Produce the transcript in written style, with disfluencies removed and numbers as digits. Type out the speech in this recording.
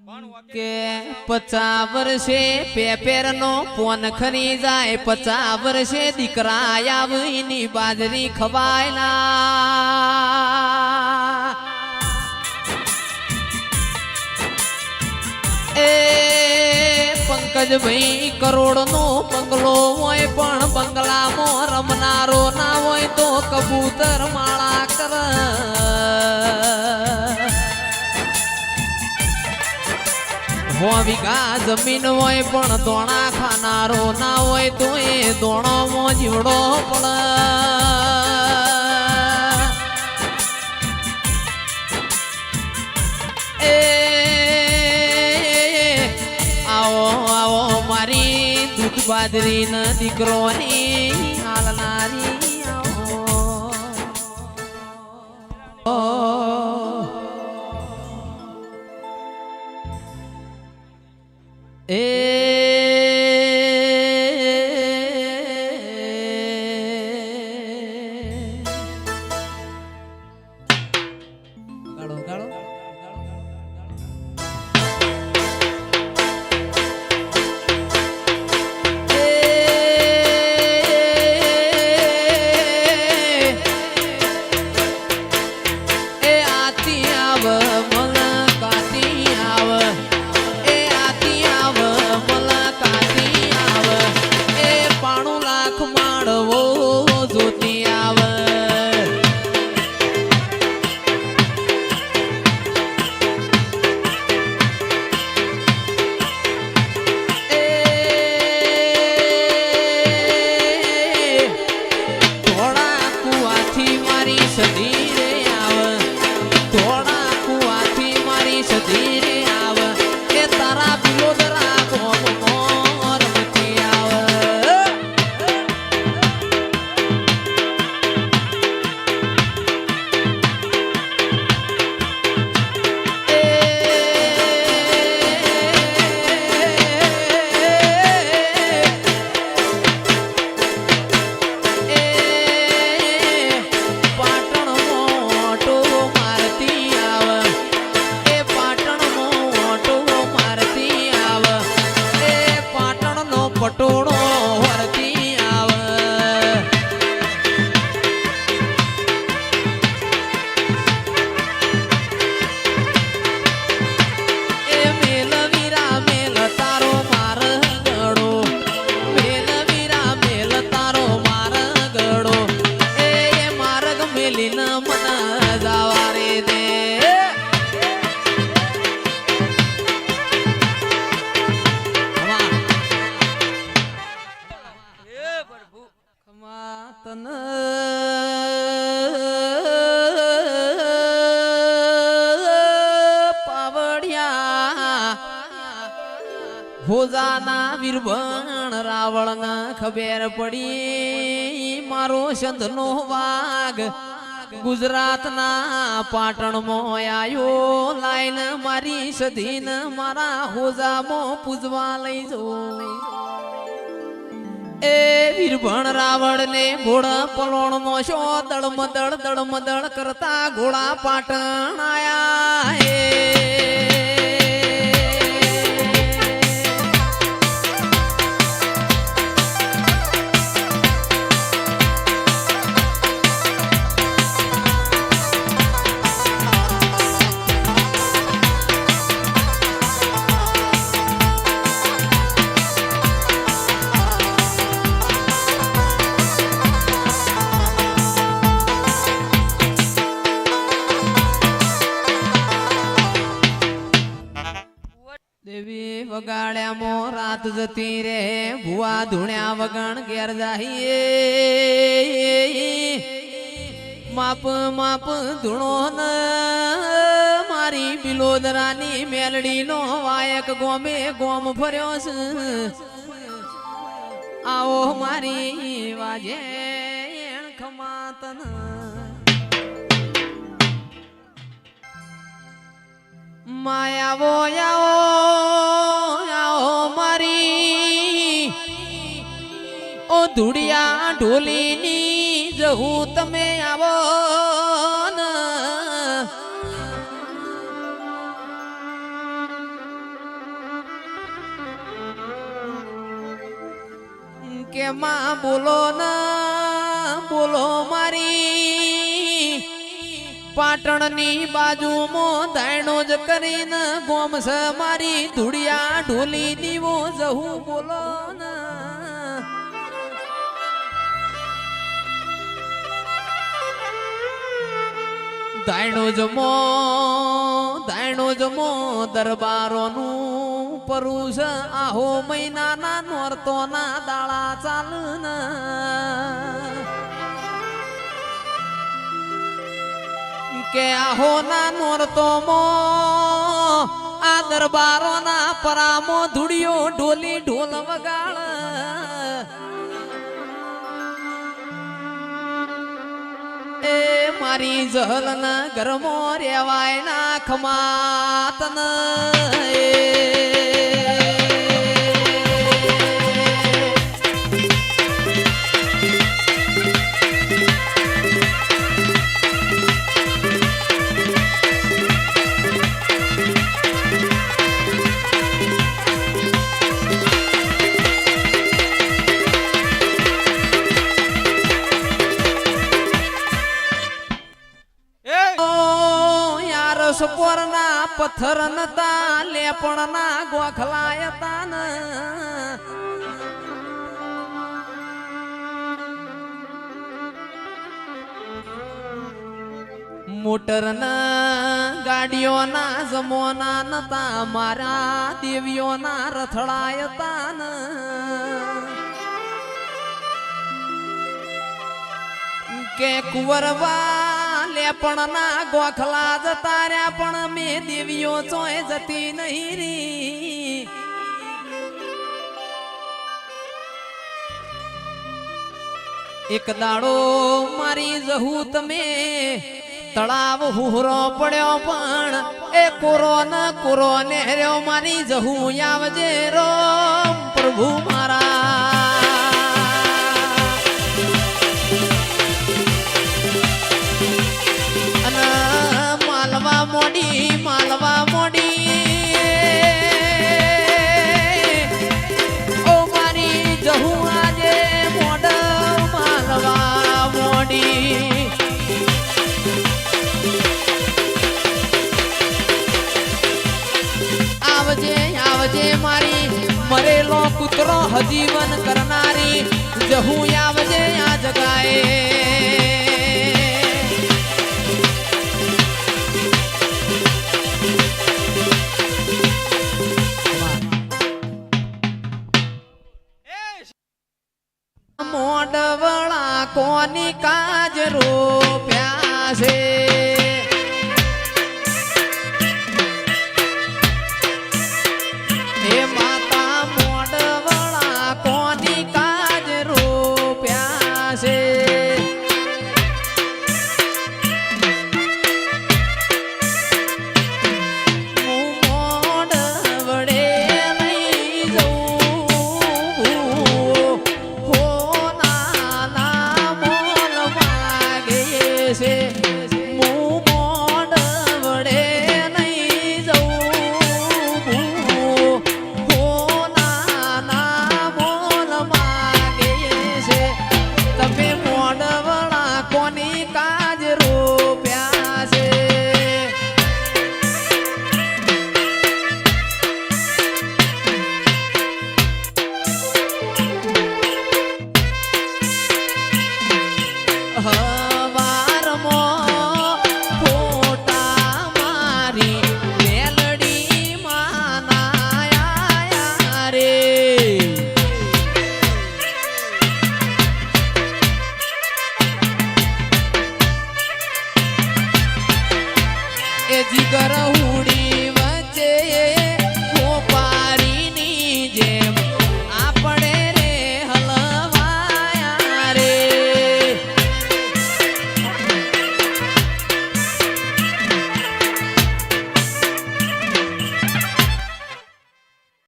કે 50 વર્ષે પેપેર નો પોન ખરી જાય 50 વર્ષે દીકરા આવીની બાજરી ખવાયલા એ પંકજભાઈ કરોડ નો બંગલો હોય પણ બંગલામાં રમનારો ના હોય તો કબૂતર માળા કર વીઘા જમીન હોય પણ દોણા ખાનારો ના હોય તો એ દોણોમાં જીવડો પણ એ આવો આવો મારી દૂધ બાજરી ન દીકરોની હાલનારી આવો એ ગાળો ગાળો એ આતી આવ મન કાતી આવ પટોળો વરતી આવ એ મેલ વીરા મેલ તારો માર ગળો મેલ વીરા મેલ તારો માર ગળો એ માર્ગ મેલીન મન જાવા રે દે તન પાવડિયા હોજાના વીરભણ રાવણ ખબર પડી મારો સંધનો વાઘ ગુજરાતના પાટણમાં આયો લાઈન મારી સધીન મારા હોજામાં પૂજવા લઈ જો એ વીરભણ રાવણ ને ઘોડા પલોણ નો શો દળમદળ કરતા ઘોડા પાટણ આયા દેવી વગાડ્યા મો રાત જતી રે ભુવા ધૂણ્યા વગણ ઘેર જાહીએ માપ માપ ધૂણો ન મારી બિલોદરાની મેલડી નો વાયક ગોમે ગોમ ફર્યો છે આવો મારી વાજે ખમાતન માયાવો આવો મારી ઓ ધૂળિયા ઢોલીની જહું તમે આવો કે માં બોલો ના બોલો મારી પાટણની બાજુમાં દાયણો જ કરીને ગોમસ મારી ધૂળિયા ઢોલી દીવો જહું બોલો ના દાયણો જમો દરબારોનું પરુષ આહો મહિનાના નોરતોના દાળા ચાલના કે આહો ના નોરતોમો આ દરબારોના પરામો ધૂળિયો ઢોલી ઢોલ વગાડ એ મારી જહલના ઘરમો રેવાય ના ખમાતન સપોરના પથ્થર નતા લેપણના ગોખલાય તાન મોટરના ગાડીઓના જમોના નતા મારા દેવીઓના રથડાય તાન કે કુંવરવા લેપણના ગોખલા જતા રહ્યા પણ મેં દેવીઓ ચોય જતી નહીં રી એક દાડો મારી જહુ તમે તળાવ હુહરો પડ્યો પણ એ કોરો ને હર્યો મારી જહુ આવજે રોમ પ્રભુ મારા માલવા મોડી ઓ મારી જહુ આજે મોડ માલવા મોડી આવજે મારી મરેલો કૂતરો હજીવન કરનારી જહુ આવજે આ જગાએ મોડવળા કોની કાજ રોપ્યા છે હે માતા મોડવળા કોની કાજ રોપ્યા છે જીગર